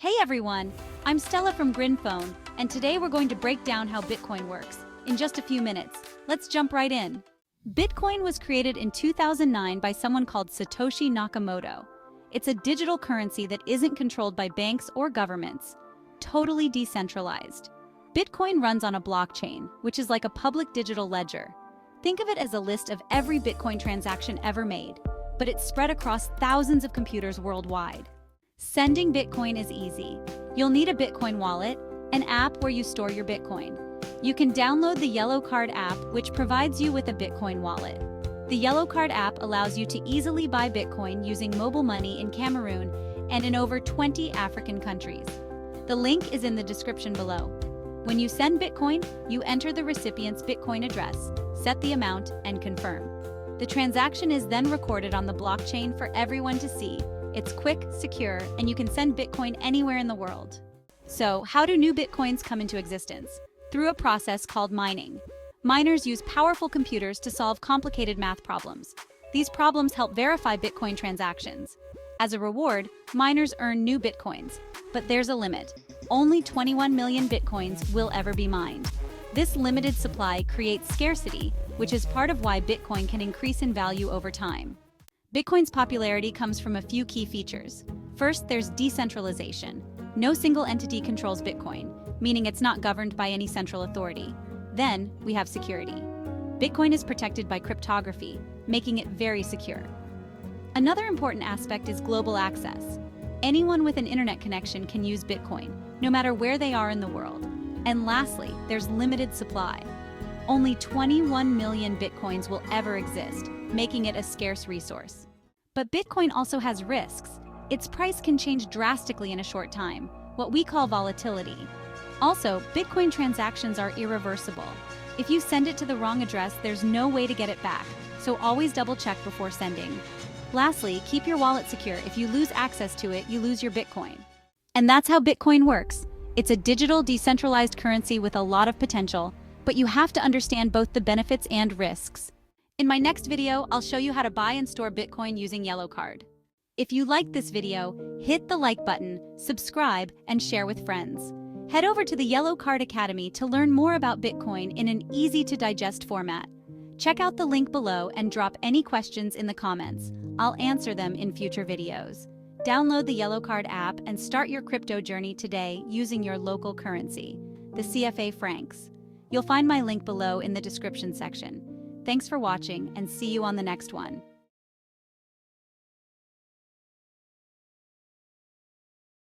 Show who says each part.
Speaker 1: Hey everyone, I'm Stella from GrinPhone, and today we're going to break down how Bitcoin works. In just a few minutes, let's jump right in. Bitcoin was created in 2009 by someone called Satoshi Nakamoto. It's a digital currency that isn't controlled by banks or governments, totally decentralized. Bitcoin runs on a blockchain, which is like a public digital ledger. Think of it as a list of every Bitcoin transaction ever made, but it's spread across thousands of computers worldwide. Sending Bitcoin is easy. You'll need a Bitcoin wallet, an app where you store your Bitcoin. You can download the Yellow Card app, which provides you with a Bitcoin wallet. The Yellow Card app allows you to easily buy Bitcoin using mobile money in Cameroon and in over 20 African countries. The link is in the description below. When you send Bitcoin, you enter the recipient's Bitcoin address, set the amount, and confirm. The transaction is then recorded on the blockchain for everyone to see. It's quick, secure, and you can send Bitcoin anywhere in the world. So, how do new Bitcoins come into existence? Through a process called mining. Miners use powerful computers to solve complicated math problems. These problems help verify Bitcoin transactions. As a reward, miners earn new Bitcoins, but there's a limit. Only 21 million Bitcoins will ever be mined. This limited supply creates scarcity, which is part of why Bitcoin can increase in value over time. Bitcoin's popularity comes from a few key features. First, there's decentralization. No single entity controls Bitcoin, meaning it's not governed by any central authority. Then, we have security. Bitcoin is protected by cryptography, making it very secure. Another important aspect is global access. Anyone with an internet connection can use Bitcoin, no matter where they are in the world. And lastly, there's limited supply. Only 21 million Bitcoins will ever exist, making it a scarce resource. But Bitcoin also has risks. Its price can change drastically in a short time, what we call volatility. Also, Bitcoin transactions are irreversible. If you send it to the wrong address, there's no way to get it back, so always double-check before sending. Lastly, keep your wallet secure. If you lose access to it, you lose your Bitcoin. And that's how Bitcoin works. It's a digital, decentralized currency with a lot of potential, but you have to understand both the benefits and risks. In my next video, I'll show you how to buy and store Bitcoin using Yellow Card. If you liked this video, hit the like button, subscribe, and share with friends. Head over to the Yellow Card Academy to learn more about Bitcoin in an easy-to-digest format. Check out the link below and drop any questions in the comments. I'll answer them in future videos. Download the Yellow Card app and start your crypto journey today using your local currency, the CFA francs. You'll find my link below in the description section. Thanks for watching, and see you on the next one.